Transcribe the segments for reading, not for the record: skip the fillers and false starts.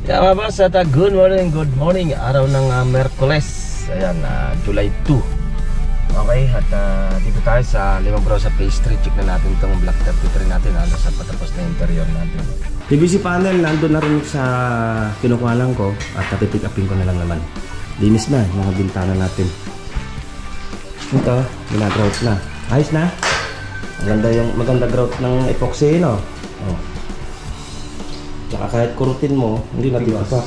Yeah, mga boss, at good morning, araw ng Merkules. Ayan, July 2. Okay, at dito tayo sa Limang sa pastry. Check na natin itong Black 33 natin. Halos sa patapos na interior natin. PVC panel, nandun na rin sa kinukuha lang ko. At pipick upin ko na lang naman. Linis na, yung mga bintana natin. Ito, ginagrout na. Ayos na. Maganda grout ng epoxy, no? Oh. Tsaka kahit kurutin mo, hindi na tinapak.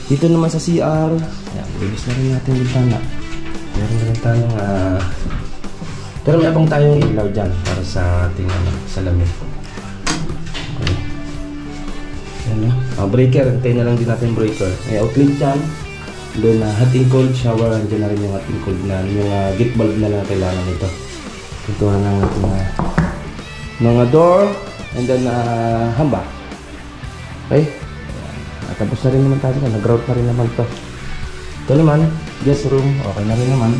Dito naman sa CR, ayan, bilis na rin natin yung bintana. Meron na rin tayong pero may abang tayong ilaw dyan para sa ating salamin. Okay. Ayan, breaker, hintayin na lang din natin yung breaker. May outlet dyan. Then hot and cold shower, dyan na rin yung hot and cold na yung gate bulb na lang kailangan nito. Ito na lang natin mga door and then hamba. Okay, tapos na rin naman tayo, nag-grout na rin naman to. Ito naman, guest room, okay na rin naman.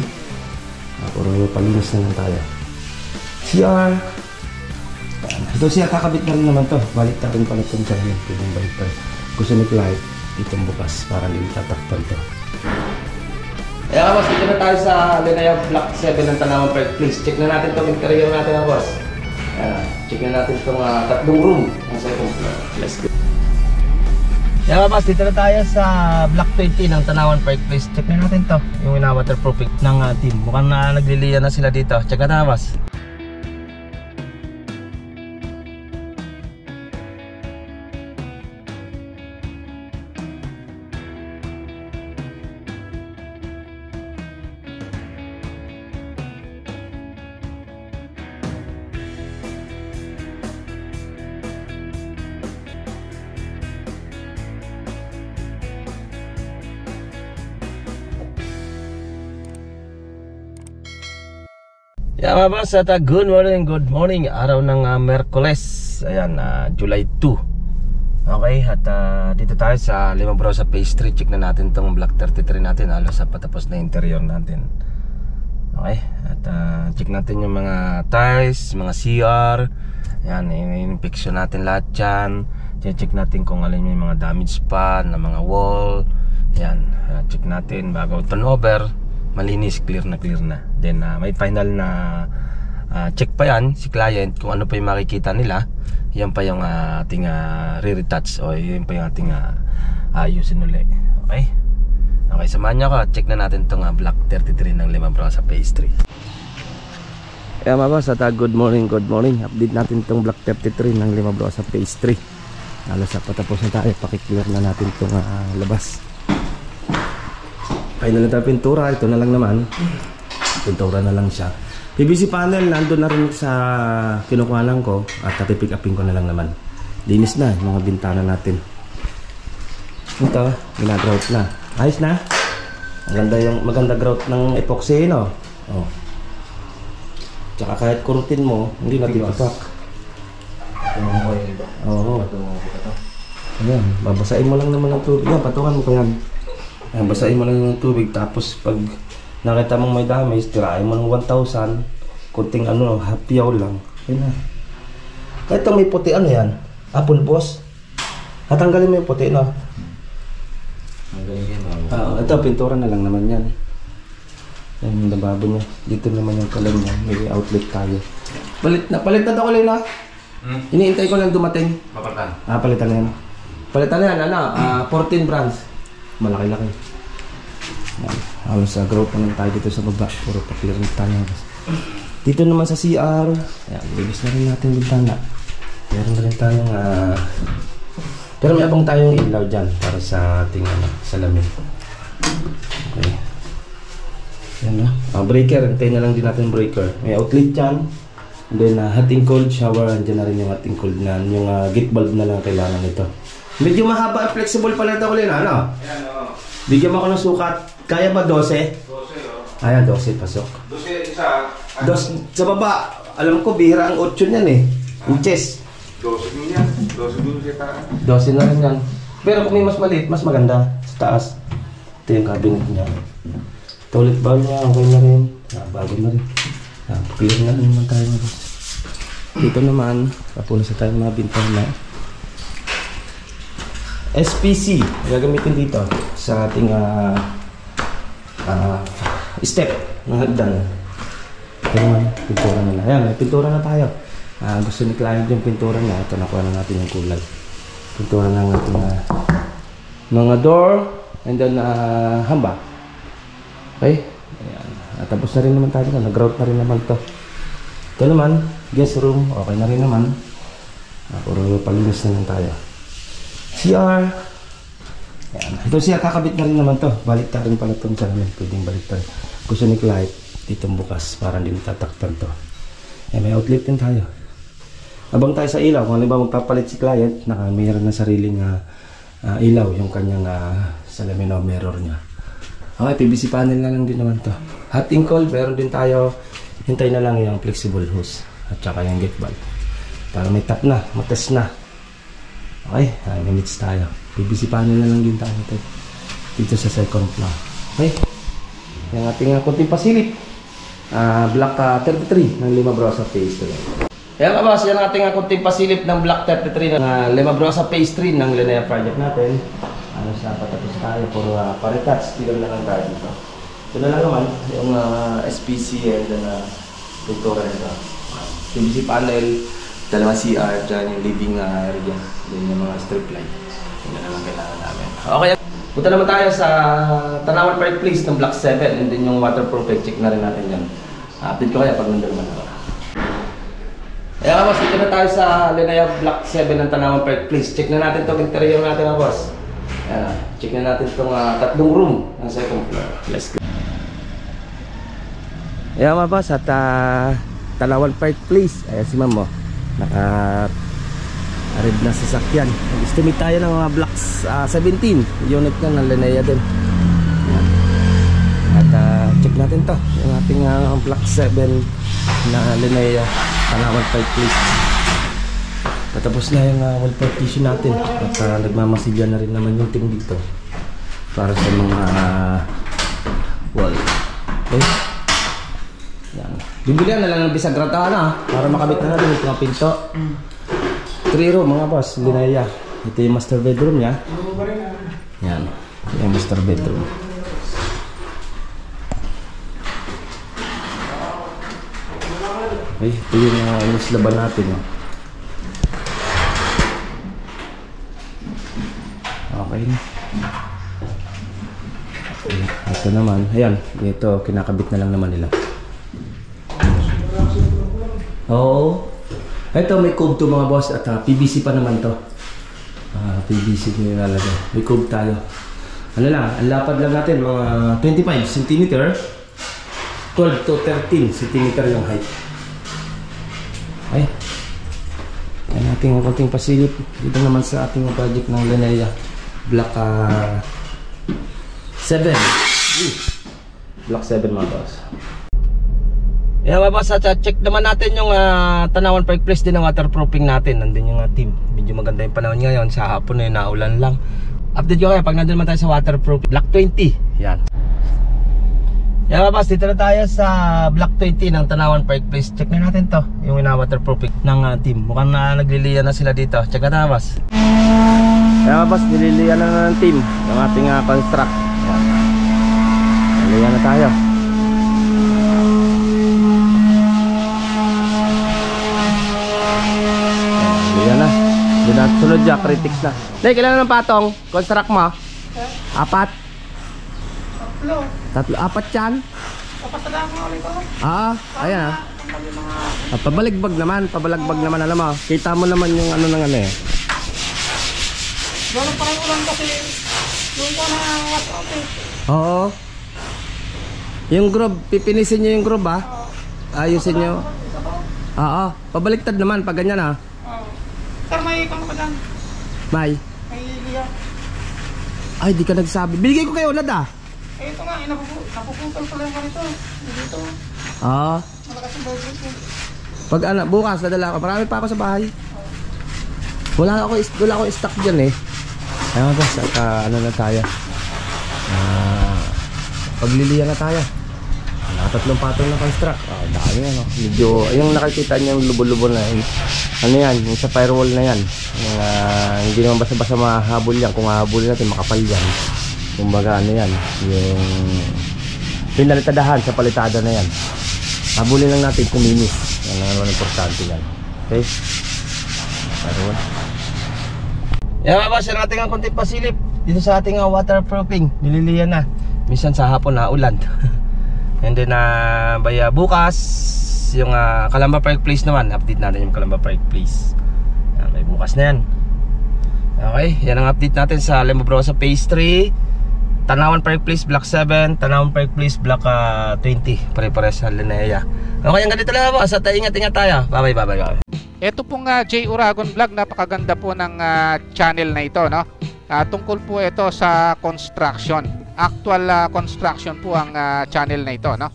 Puro palinis na lang tayo. CR. Ito siya, kakabit na rin naman to. Balik natin pala itong sarili. Pwedeng balik pa rin. Gusto ni Clyde, itong bukas para hindi tatakpan to. Kaya boss, dito na tayo sa Linaya Block 7 ng Tanawan Park Place. Check na natin itong interior natin, boss. Check na natin itong tatlong room ng second floor. Let's go. Kaya boss, dito na tayo sa Block 20 ng Tanawan Park Place. Check na natin to, yung waterproofing ng team. Mukhang nagliliya na sila dito. Check na tayo, boss. Yeah, mga boss, at good morning, araw ng Merkules. Ayan, July 2. Okay, at dito tayo sa Limang sa pastry. Check na natin itong Black 33 natin. Halos sa patapos na interior natin. Okay, at check natin yung mga tiles, mga CR. Ayan, in-inspection natin lahat yan. Check natin kung alin yung mga damage pa na mga wall. Ayan, check natin bago turnover. Malinis, clear na. Then may final na check pa yan si client kung ano pa yung makikita nila. Yan pa yung ating re-retouch o yan pa yung ating ayusin ulit. Okay? Okay, samahan nyo ako. Check na natin itong Black 33 ng Limang sa pastry. Kaya mga boss, at good morning. Update natin itong Black 33 ng Limang sa pastry. Halos sa patapos na tayo. Pakiclear na natin itong labas. Final na tayo pintura, ito na lang naman. Pintura na lang siya. PVC panel, nandun na rin sa kinukuha lang ko. At pipick upin ko na lang naman. Linis na, yung mga bintana natin. Ito, ginagrout na. Ayos na. Maganda grout ng epoxy, no? Oh. Tsaka kahit kurutin mo, hindi na tinapak. Oo. Ayan, babasain mo lang naman ng tubig. Yan, patungan mo ko yan. Ayan, basahin mo lang ng tubig, tapos pag nakita mong may damage, tirahin mo ng 1,000, kunting happyaw lang. Ayan na. Kahit may puti, ano yan? Apple boss. Tatanggalin mo yung puti, no? Ito, pintura na lang naman yan. Yan yung lababo niya. Dito naman yung kalan niya. May outlet tayo. Palit na to ko lang, ha? Iniintay ko lang dumating. Papalitan. Palitan na yan. Palitan na yan, 14 brands. Malaki-laki. Halos grout naman tayo dito sa baba. Puro pa-clear tayo. Dito naman sa CR, ayan, bilis na rin natin bintana. Meron na rin tayong pero may abang tayong ilaw dyan para sa ating salamin. Okay. Yan na. Breaker, hintayin na lang din natin breaker. May outlet dyan. Then hot and cold shower, dyan na rin yung hot and cold na yung gate bulb na lang kailangan nito. Medyo mahaba at flexible pala ito ulit, ano? Yan, oo. Bigyan mo ako ng sukat. Kaya ba 12? 12, oo. Ayan, 12, pasok. 12 isa. Sa baba, alam ko, bihira ang 8 niyan eh. Inches. 12 din yan. 12 din sa taas. 12 na rin yan. Pero kung may mas maliit, mas maganda sa taas. Ito yung cabinet niya. Toilet bowl niya, okay na rin. Bago na rin. Clear na rin naman tayo. Dito naman, papunas na tayo mga bintana. SPC gagamitin dito sa ating step ng hagdan. Ito naman, pintura na lang. Ayan, may pintura na tayo. Gusto ni client yung pintura na. Ito, nakuha na natin yung kulay. Pintura na natin mga door and then hamba. Okay? Ayan. Tapos na rin naman tayo. Nag-grout na rin naman to. Ito naman, guest room. Okay na rin naman. Puro palinis na lang tayo. CR. Ayan. Ito siya, kakabit na rin naman to. Balik ta rin pala itong salamin. Pwedeng balik ta rin. Gusto ni client ditong bukas para hindi tatakpan to. Eh, may outlet din tayo. Abang tayo sa ilaw. Kung ano ba magpapalit si client, mayroon na sariling ilaw yung kanyang salamin o mirror niya. Okay, PVC panel na lang din naman to. Hot and cold, meron din tayo. Hintay na lang yung flexible hose at saka yung gate valve. Para may tap na, matas na. Okay, minutes tayo. PVC panel na lang din tayo dito sa second floor. Okay, yung ating kunting pasilip. Block 33 ng Lima Brosa Phase 3. Kaya ka boss, yan ang ating kunting pasilip ng Block 33 ng Lima Brosa Phase 3 ng Linea project natin. Siya, patapos tayo for paritats. Tigam na lang tayo dito. Ito na lang naman yung SPC and then pintura nito. PVC panel, dalawang CR, dyan yung living area, then yung mga strip light. Yun na lang kailangan namin. Okay, punta naman tayo sa Tanawan Park Place ng Block 7 and then yung waterproofing, check na rin natin yan. Update ko kaya pag nandun naman ako. Kaya boss, dito na tayo sa Linea Block 7 ng Tanawan Park Place. Check na natin itong interior natin boss. Ayan, check na natin itong tatlong room ng second floor. Let's go. Ayan mga boss, at Tanawan Park Place. Ayan si ma'am mo. Naka-arid na sasakyan. Nag-estimate tayo ng mga blocks 17. Unit na ng Linea din. Ayan. At check natin to. Yung ating block 7 na Linea Tanawan Park Place. Patapos na yung wall partition natin. At nagmamasigyan na rin naman yung team dito. Para sa mga wall. Okay? Yan. Bibilihan na lang ng bisagrata na para makabit na natin yung mga pinto. 3 room mga boss, Linea. Ito yung master bedroom niya. Yan. Yung master bedroom. Okay, ito yung laban natin. Okay. Ito naman, ayan, ito kinakabit na lang naman nila. Oo. Ito may cube to mga boss at PVC pa naman to. PVC nilalagay. May cube tayo. Ano lang, ang lapad lang natin mga 25 cm. 12 to 13 cm yung height. Ay. Ayan natin ang konting pasilip. Dito naman sa ating project ng Linea Block 7. Block 7 mga boss. Yan mga boss, check naman natin yung Tanawan Park Place din ng waterproofing natin. Nandun yung team. Medyo maganda yung panahon ngayon. Sa hapon na yun, naulan lang. Update ko kaya pag nandun naman tayo sa waterproof. Block 20. Yan. Yan mga boss, dito na tayo sa Block 20 ng Tanawan Park Place. Check na natin to, yung waterproofing ng team. Mukhang nagliliya na sila dito. Check na tayo boss. Yan mga boss, nililiya na ng team yung ating construct. Yan. Nililiya na tayo. Yan na. Doon na sunod dyan, critics na. Nay, kailangan ng patong? Construct mo? 4? Tatlo, 4 yan? Papasalamat mo ulit ako. Ayan pabaligbag naman, alam mo. Kita mo naman yung ano ng ano eh. Doon pa rin ulan kasi doon ko na WhatsApp eh. Oo. Yung groove, pipinisin nyo yung groove ayusin nyo. Oo, pabaliktad naman pag ganyan Sir, may ikang pa dyan. May Liya. Ay, di ka nagsabi. Binigay ko kayo ulad Eh, ito nga, napuputol pala yung ganito. Dito. Malakas yung budget ko. Pag bukas, nadala ko. Marami pa ako sa bahay. Wala ako stock dyan eh. Ayun boss, at ano na tayo. Pagliliya na tayo. Nakatatlong patong na construct. Dami yan. Medyo, yung nakikita niyang lubo-lubo na yun. Ano yan, yung sa firewall na yan. Yung, hindi naman basta-basta mahabol yan. Kung mahabol natin, makapal yan. Kumbaga ano yan, yung pinalitadahan sa palitada na yan. Habulin lang natin kuminis. Yan ang naman importante yan. Okay? Firewall. Yan mga boss, yan natin ang konting pasilip dito sa ating waterproofing. Nililiyan na. Minsan sa hapon na ulan. And then bukas yung Calamba Park Place naman. Update natin yung Calamba Park Place. Yan, may bukas na yan. Okay, yan ang update natin sa Limobrosa Phase 3, Tanawan Park Place Block 7, Tanawan Park Place Block 20. Pare-pares sa Linea. Okay, ang ganito lang po. Sa ingat-ingat tayo. Bye bye. Ito pong J. Uragon Vlog, napakaganda po ng channel na ito, no? Tungkol po ito sa construction. Actual construction po ang channel na ito, no?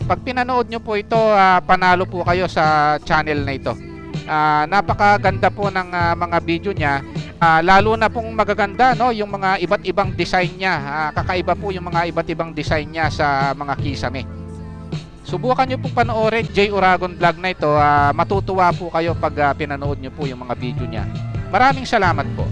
Pag pinanood nyo po ito, panalo po kayo sa channel na ito. Napakaganda po ng mga video niya. Lalo na pong magaganda, no, yung mga iba't ibang design niya. Kakaiba po yung mga iba't ibang design niya sa mga kisame. Subukan nyo pong panoorin J. Uragon Vlog na ito. Matutuwa po kayo pag pinanood nyo po yung mga video niya. Maraming salamat po.